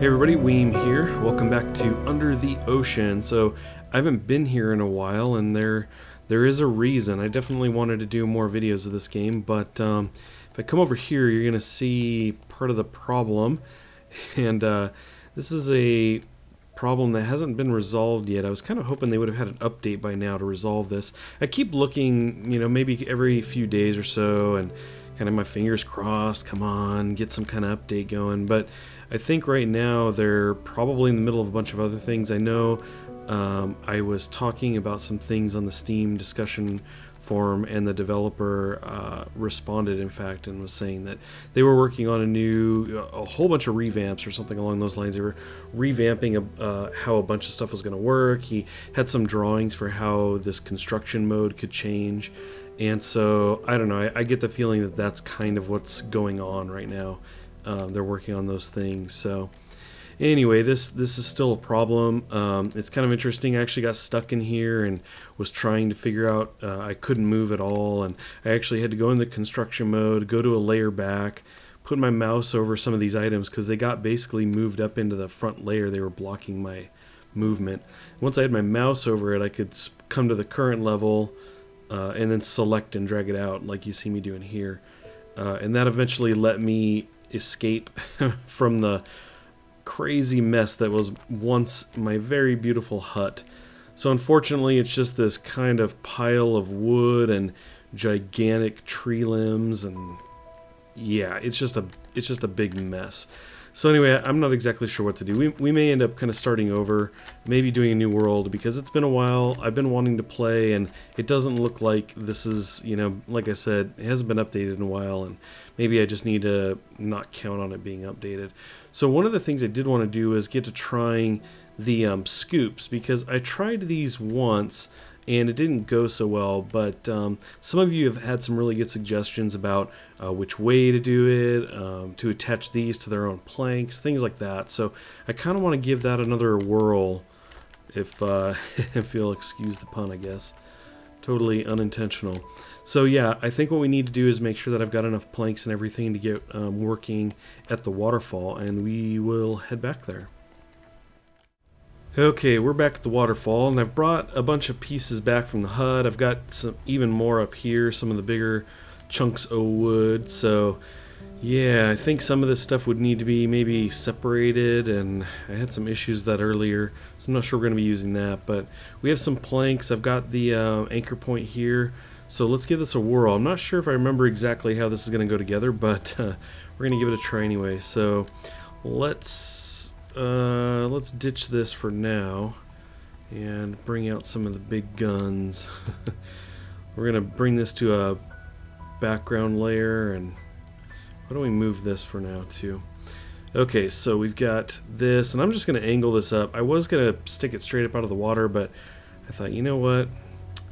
Hey everybody, Weem here. Welcome back to Under the Ocean. So I haven't been here in a while, and there is a reason. I definitely wanted to do more videos of this game, but if I come over here, you're gonna see part of the problem, and this is a problem that hasn't been resolved yet. I was kind of hoping they would have had an update by now to resolve this. I keep looking, you know, maybe every few days or so, and kind of my fingers crossed, come on, get some kind of update going, but I think right now they're probably in the middle of a bunch of other things. I know I was talking about some things on the Steam discussion forum, and the developer responded, in fact, and was saying that they were working on a whole bunch of revamps or something along those lines. They were revamping how a bunch of stuff was going to work. He had some drawings for how this construction mode could change. And so, I don't know, I get the feeling that that's kind of what's going on right now. They're working on those things. So anyway, this is still a problem. It's kind of interesting. I actually got stuck in here and was trying to figure out, I couldn't move at all, and I actually had to go into construction mode, go to a layer back, put my mouse over some of these items because they got basically moved up into the front layer. They were blocking my movement. Once I had my mouse over it, I could come to the current level and then select and drag it out like you see me doing here. And that eventually let me escape from the crazy mess that was once my very beautiful hut. So unfortunately, it's just this kind of pile of wood and gigantic tree limbs, and yeah, it's just a big mess. So anyway, I'm not exactly sure what to do. We may end up kind of starting over, maybe doing a new world, because it's been a while. I've been wanting to play, and it doesn't look like this is, you know, like I said, it hasn't been updated in a while, and maybe I just need to not count on it being updated. So one of the things I did want to do is get to trying the scoops, because I tried these once, and it didn't go so well, but some of you have had some really good suggestions about which way to do it, to attach these to their own planks, things like that. So I kind of want to give that another whirl, if you'll excuse the pun, I guess. Totally unintentional. So yeah, I think what we need to do is make sure that I've got enough planks and everything to get working at the waterfall, and we will head back there. Okay, we're back at the waterfall, and I've brought a bunch of pieces back from the hut. I've got some even more up here, some of the bigger chunks of wood. So yeah, I think some of this stuff would need to be maybe separated, and I had some issues with that earlier, so I'm not sure we're going to be using that. But we have some planks. I've got the anchor point here, so let's give this a whirl. I'm not sure if I remember exactly how this is going to go together, but we're going to give it a try anyway. So let's ditch this for now and bring out some of the big guns. We're gonna bring this to a background layer, and why don't we move this for now too? Okay, so we've got this, and I'm just gonna angle this up. I was gonna stick it straight up out of the water, but I thought, you know what,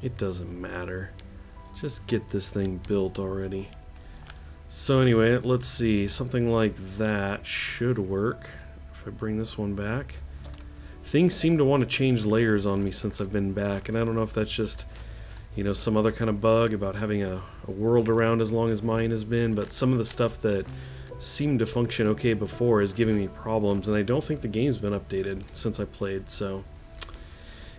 it doesn't matter, just get this thing built already. So anyway, let's see, something like that should work. If I bring this one back, things seem to want to change layers on me since I've been back, and I don't know if that's just, you know, some other kind of bug about having a world around as long as mine has been, but some of the stuff that seemed to function okay before is giving me problems, and I don't think the game's been updated since I played. So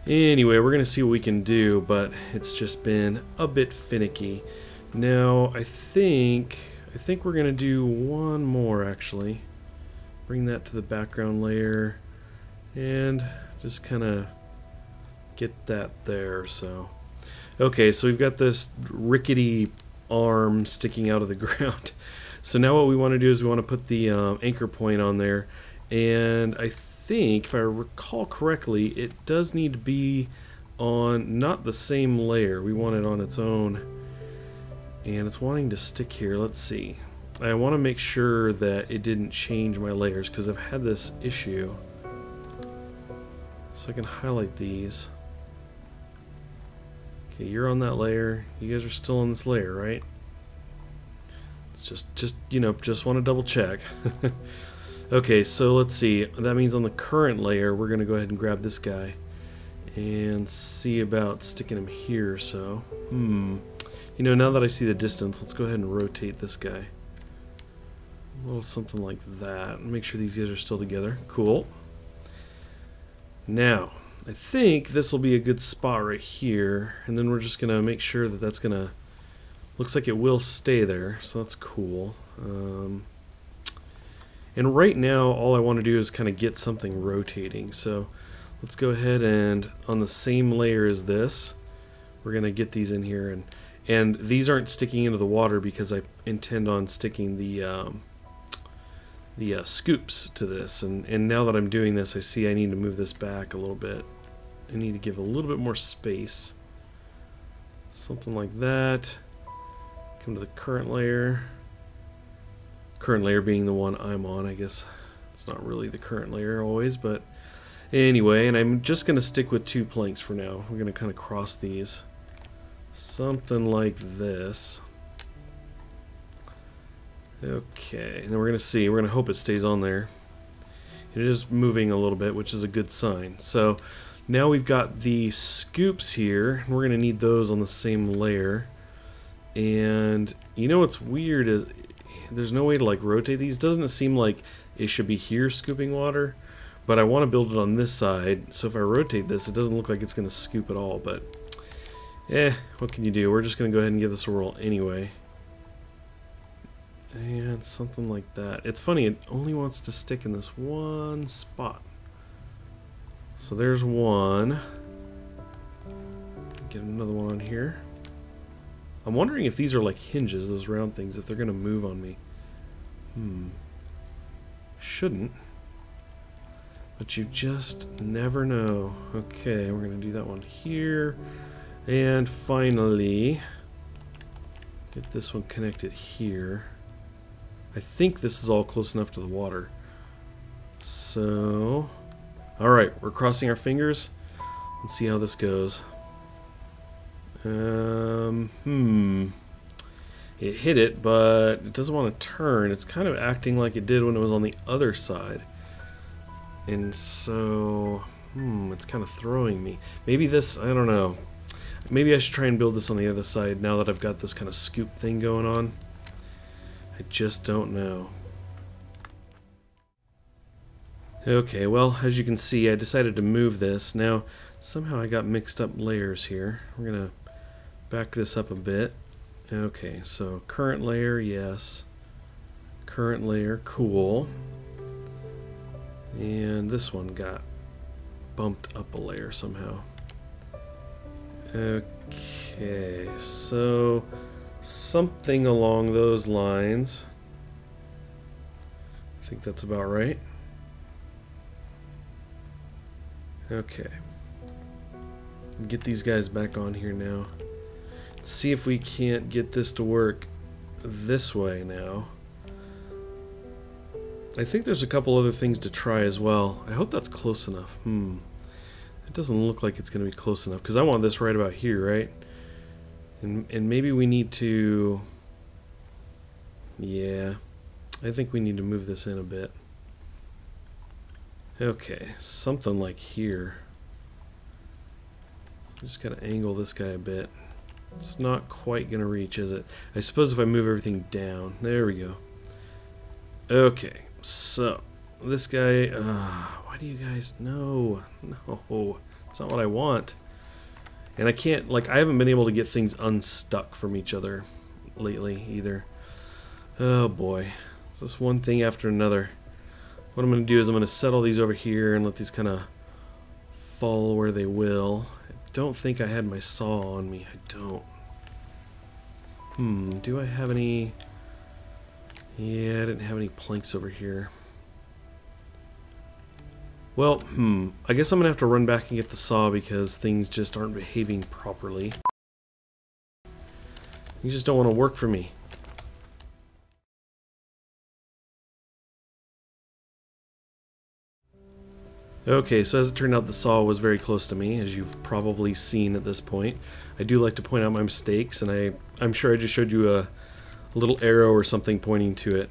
anyway, we're gonna see what we can do, but it's just been a bit finicky. Now I think we're gonna do one more actually. Bring that to the background layer and just kind of get that there. So okay, so we've got this rickety arm sticking out of the ground. So now what we want to do is we want to put the anchor point on there, and I think if I recall correctly, it does need to be on not the same layer. We want it on its own, and it's wanting to stick here. Let's see. I want to make sure that it didn't change my layers, because I've had this issue. So I can highlight these. Okay, you're on that layer. You guys are still on this layer, right? It's just you know, just want to double check. Okay, so let's see. That means on the current layer, we're going to go ahead and grab this guy and see about sticking him here. So, you know, now that I see the distance, let's go ahead and rotate this guy. A little something like that. Make sure these guys are still together. Cool. Now, I think this will be a good spot right here, and then we're just gonna make sure that that's gonna, looks like it will stay there, so that's cool. And right now all I want to do is kind of get something rotating, so let's go ahead and on the same layer as this we're gonna get these in here, and these aren't sticking into the water because I intend on sticking the scoops to this, and now that I'm doing this I see I need to move this back a little bit. I need to give a little bit more space, something like that. Come to the current layer being the one I'm on. I guess it's not really the current layer always, but anyway, and I'm just going to stick with 2 planks for now. We're going to kind of cross these, something like this. Okay, and then we're going to see, we're going to hope it stays on there. It is moving a little bit, which is a good sign. So now we've got the scoops here, and we're going to need those on the same layer. And you know what's weird is there's no way to like rotate these. Doesn't it seem like it should be here scooping water? But I want to build it on this side, so if I rotate this, it doesn't look like it's going to scoop at all. But what can you do? We're just going to go ahead and give this a whirl anyway. And something like that. It's funny, it only wants to stick in this one spot. So there's one. Get another one on here. I'm wondering if these are like hinges, those round things, if they're going to move on me. Shouldn't. But you just never know. Okay, we're going to do that one here. And finally, get this one connected here. I think this is all close enough to the water. So, alright, we're crossing our fingers. Let's see how this goes. It hit it, but it doesn't want to turn. It's kind of acting like it did when it was on the other side. And so, it's kind of throwing me. Maybe this, I don't know. Maybe I should try and build this on the other side now that I've got this kind of scoop thing going on. I just don't know. Okay, well, as you can see, I decided to move this. Now, somehow I got mixed up layers here. We're going to back this up a bit. Okay, so current layer, yes. Current layer, cool. And this one got bumped up a layer somehow. Okay, so something along those lines. I think that's about right. Okay. Get these guys back on here now. See if we can't get this to work this way now. I think there's a couple other things to try as well. I hope that's close enough. It doesn't look like it's going to be close enough because I want this right about here, right? And maybe we need to... Yeah, I think we need to move this in a bit. Okay, something like here. Just gotta angle this guy a bit. It's not quite gonna reach, is it? I suppose if I move everything down. There we go. Okay, so this guy... why do you guys... No, it's not what I want. And I can't, like, I haven't been able to get things unstuck from each other lately either. Oh boy, it's just one thing after another. What I'm going to do is I'm going to set all these over here and let these kind of fall where they will. I don't think I had my saw on me. I don't. Do I have any... Yeah, I didn't have any planks over here. Well, I guess I'm going to have to run back and get the saw because things just aren't behaving properly. You just don't want to work for me. Okay, so as it turned out, the saw was very close to me, as you've probably seen at this point. I do like to point out my mistakes, and I'm sure I just showed you a little arrow or something pointing to it.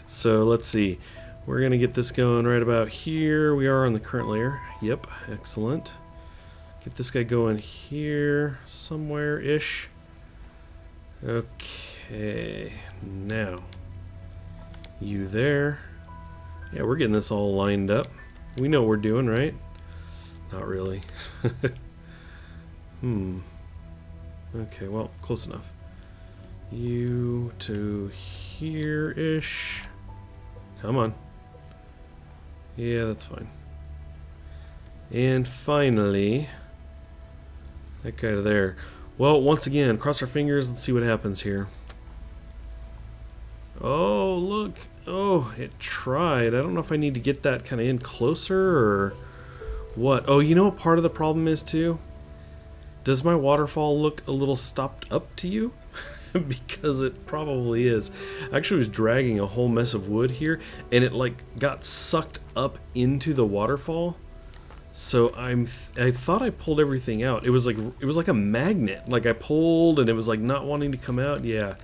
So let's see. We're going to get this going right about here. We are on the current layer. Yep, excellent. Get this guy going here somewhere-ish. Okay, now You there. Yeah, we're getting this all lined up. We know what we're doing, right? Not really. Okay, well, close enough. You to here-ish. Come on. Yeah, that's fine. And finally, that guy there. Well, once again, cross our fingers. Let's see what happens here. Oh, look. Oh, it tried. I don't know if I need to get that kind of in closer or what. Oh, you know what part of the problem is too? Does my waterfall look a little stopped up to you? Because it probably is. I actually was dragging a whole mess of wood here, and it like got sucked up into the waterfall. So I thought I pulled everything out. It was like a magnet. Like I pulled and it was like not wanting to come out. Yeah.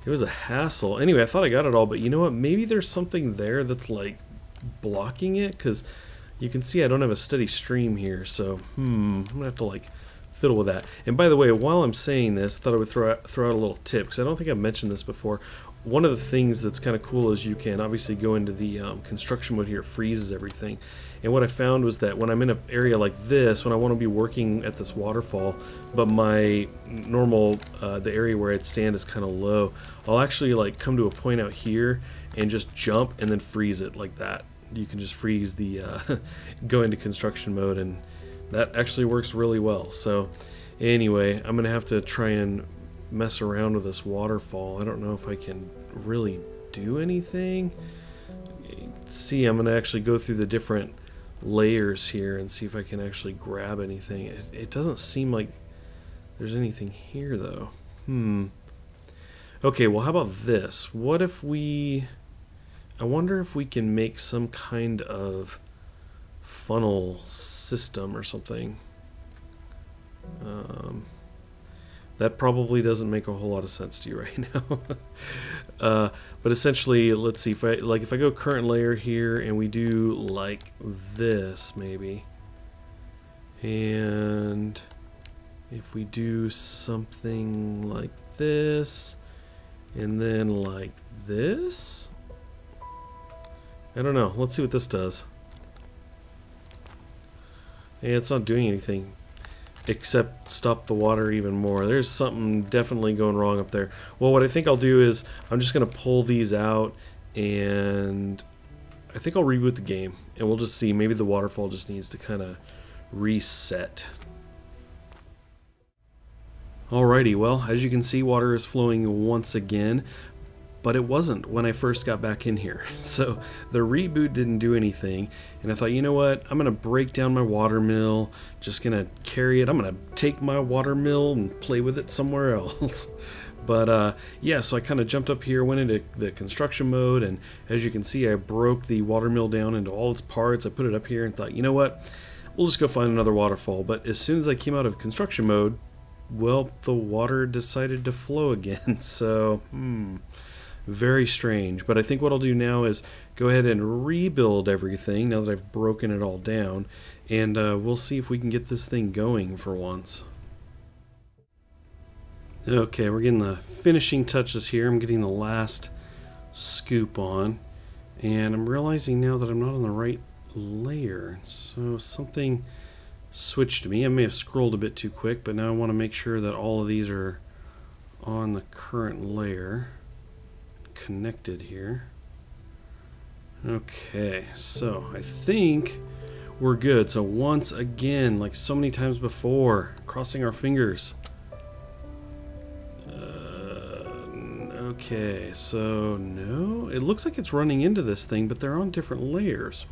It was a hassle. Anyway, I thought I got it all, but you know what? Maybe there's something there that's like blocking it, because you can see I don't have a steady stream here. So I'm gonna have to like fiddle with that. And by the way, while I'm saying this, I thought I would throw out a little tip, because I don't think I've mentioned this before. One of the things that's kind of cool is you can obviously go into the construction mode here. It freezes everything. And what I found was that when I'm in an area like this, when I want to be working at this waterfall, but my normal, the area where I'd stand is kind of low, I'll actually like come to a point out here and just jump and then freeze it like that. You can just freeze the, go into construction mode, and that actually works really well. So anyway, I'm going to have to try and mess around with this waterfall. I don't know if I can really do anything. See, I'm going to actually go through the different layers here and see if I can actually grab anything. It doesn't seem like there's anything here though. Okay, well how about this? What if I wonder if we can make some kind of funnel system or something. That probably doesn't make a whole lot of sense to you right now. But essentially, let's see, if I go current layer here and we do like this maybe, and if we do something like this and then like this, I don't know, let's see what this does. Yeah, it's not doing anything except stop the water even more. There's something definitely going wrong up there. Well, what I think I'll do is I'm just going to pull these out, and I think I'll reboot the game, and we'll just see. Maybe the waterfall just needs to kind of reset. Alrighty, well, as you can see, water is flowing once again, but it wasn't when I first got back in here. So the reboot didn't do anything, and I thought, you know what, I'm gonna break down my water mill, just gonna carry it. I'm gonna take my water mill and play with it somewhere else. But yeah, so I kind of jumped up here, went into the construction mode, and as you can see, I broke the water mill down into all its parts. I put it up here and thought, you know what, we'll just go find another waterfall. But as soon as I came out of construction mode, well, the water decided to flow again. So very strange. But I think what I'll do now is go ahead and rebuild everything now that I've broken it all down, and we'll see if we can get this thing going for once. Okay, we're getting the finishing touches here. I'm getting the last scoop on, and I'm realizing now that I'm not on the right layer. So something switched to me. I may have scrolled a bit too quick, but now I want to make sure that all of these are on the current layer, connected here. Okay, so I think we're good. So once again, like so many times before, crossing our fingers. Okay, so no, it looks like it's running into this thing, but they're on different layers.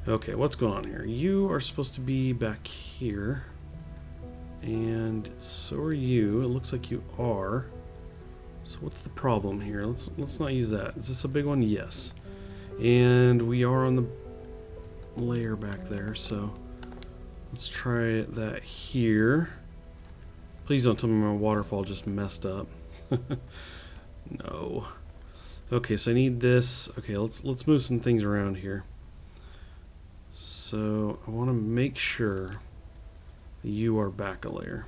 Okay, what's going on here? You are supposed to be back here, and so are you. It looks like you are. So what's the problem here? Let's not use that. Is this a big one? Yes. And we are on the layer back there, so let's try that here. Please don't tell me my waterfall just messed up. No. Okay, so I need this. Okay, let's move some things around here. So I want to make sure that you are back a layer.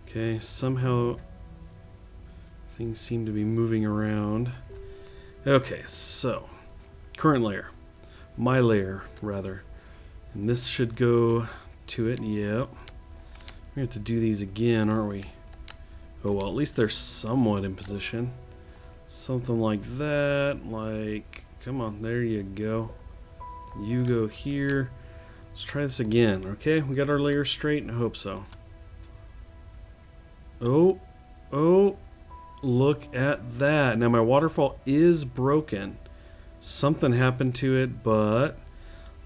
Okay, somehow I Things seem to be moving around. Okay, so current layer. My layer, rather. And this should go to it. Yep. We have to do these again, aren't we? Oh, well, at least they're somewhat in position. Something like that. Like, come on, there you go. You go here. Let's try this again. Okay, we got our layer straight. I hope so. Oh, oh, look at that. Now my waterfall is broken. Something happened to it, but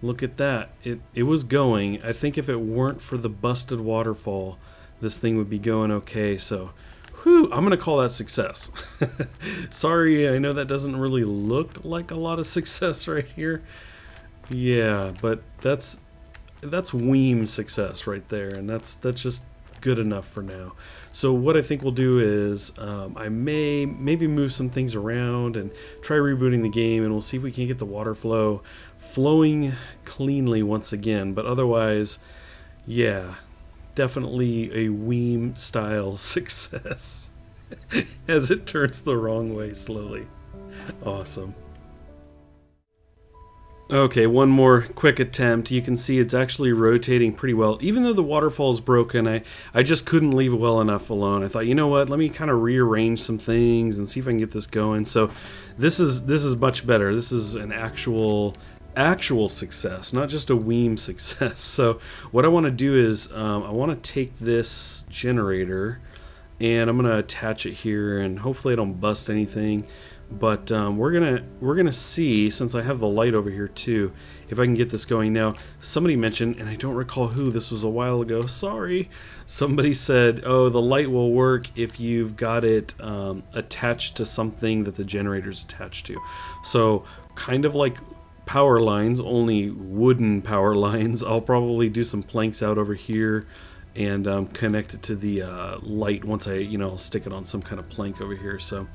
look at that. It was going. I think if it weren't for the busted waterfall, this thing would be going okay. So, whew, I'm going to call that success. Sorry, I know that doesn't really look like a lot of success right here. Yeah, but that's Weem success right there, and that's just good enough for now. So what I think we'll do is I maybe move some things around and try rebooting the game, and we'll see if we can get the water flow flowing cleanly once again. But otherwise, yeah, definitely a Weem style success as it turns the wrong way slowly. Awesome. Okay, one more quick attempt. You can see it's actually rotating pretty well. Even though the waterfall is broken, I just couldn't leave it well enough alone. I thought, you know what, let me kind of rearrange some things and see if I can get this going. So this is much better. This is an actual success, not just a Weem success. So what I want to do is I want to take this generator and I'm going to attach it here, and hopefully I don't bust anything. But we're gonna see, since I have the light over here too, if I can get this going. Now, somebody mentioned, and I don't recall who, this was a while ago, sorry, somebody said, oh, the light will work if you've got it attached to something that the generator's attached to. So kind of like power lines, only wooden power lines. I'll probably do some planks out over here and connect it to the light once I, I'll stick it on some kind of plank over here. So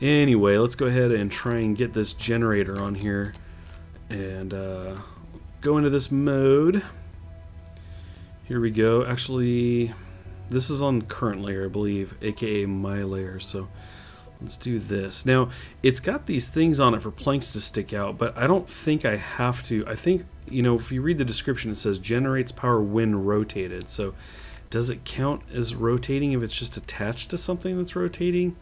anyway, let's go ahead and try and get this generator on here and go into this mode. Here we go. Actually, this is on current layer, I believe, aka my layer. So let's do this. Now, it's got these things on it for planks to stick out, but I don't think I have to. I think, if you read the description, it says generates power when rotated. So does it count as rotating if it's just attached to something that's rotating?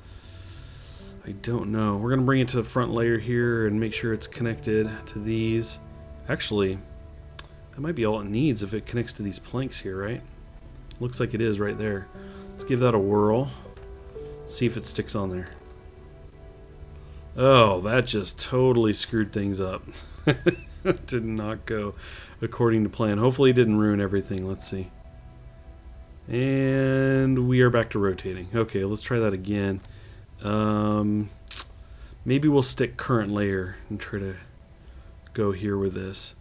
I don't know. We're going to bring it to the front layer here and make sure it's connected to these. Actually, that might be all it needs if it connects to these planks here, right? Looks like it is right there. Let's give that a whirl. See if it sticks on there. Oh, that just totally screwed things up. Did not go according to plan. Hopefully it didn't ruin everything. Let's see. And we are back to rotating. Okay, let's try that again. Maybe we'll stick current layer and try to go here with this.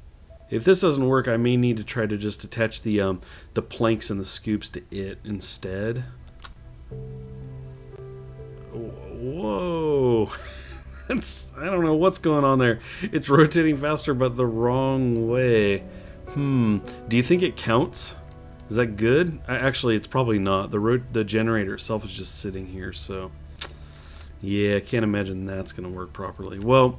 If this doesn't work, I may need to try to just attach the planks and the scoops to it instead. Whoa. I don't know what's going on there. It's rotating faster but the wrong way. Do you think it counts? Is that good? Actually, it's probably not. The generator itself is just sitting here, so yeah, I can't imagine that's going to work properly. Well,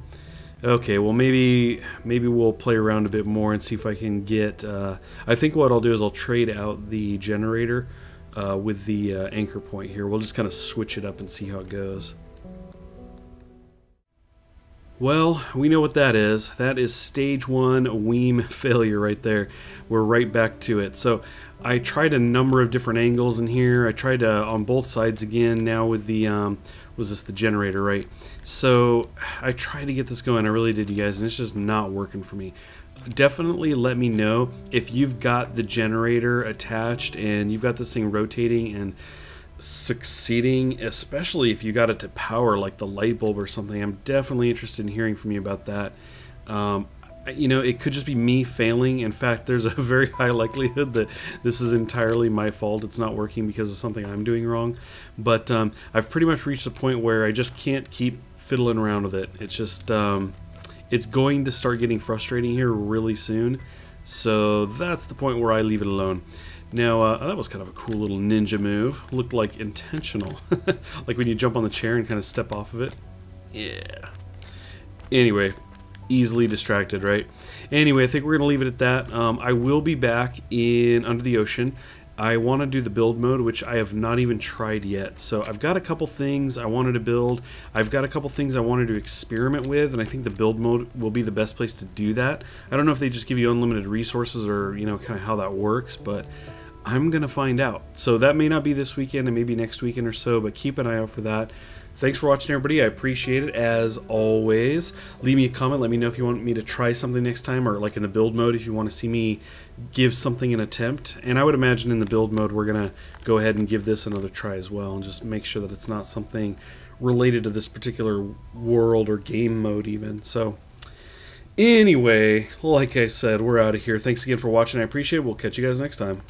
okay, well maybe we'll play around a bit more and see if I can get... I think what I'll do is I'll trade out the generator with the anchor point here. We'll just kind of switch it up and see how it goes. Well, we know what that is. That is stage 1 Weem failure right there. We're right back to it. So I tried a number of different angles in here. I tried on both sides again now with the, was this the generator, right? So I tried to get this going. I really did, you guys, and it's just not working for me. Definitely let me know if you've got the generator attached and you've got this thing rotating and succeeding, especially if you got it to power like the light bulb or something. I'm definitely interested in hearing from you about that. It could just be me failing. In fact, there's a very high likelihood that this is entirely my fault. It's not working because of something I'm doing wrong. But I've pretty much reached a point where I just can't keep fiddling around with it. It's just it's going to start getting frustrating here really soon. So that's the point where I leave it alone. Now, that was kind of a cool little ninja move. Looked like intentional. Like when you jump on the chair and kind of step off of it. Yeah. Anyway, easily distracted, right? Anyway, I think we're going to leave it at that. I will be back in Under the Ocean. I want to do the build mode, which I have not even tried yet. So I've got a couple things I wanted to build. I've got a couple things I wanted to experiment with, and I think the build mode will be the best place to do that. I don't know if they just give you unlimited resources or, you know, kind of how that works, but I'm going to find out. So that may not be this weekend, and maybe next weekend or so, but keep an eye out for that. Thanks for watching, everybody. I appreciate it, as always. Leave me a comment. Let me know if you want me to try something next time, or like in the build mode, if you want to see me give something an attempt. And I would imagine in the build mode, we're going to go ahead and give this another try as well, and just make sure that it's not something related to this particular world or game mode even. So anyway, like I said, we're out of here. Thanks again for watching. I appreciate it. We'll catch you guys next time.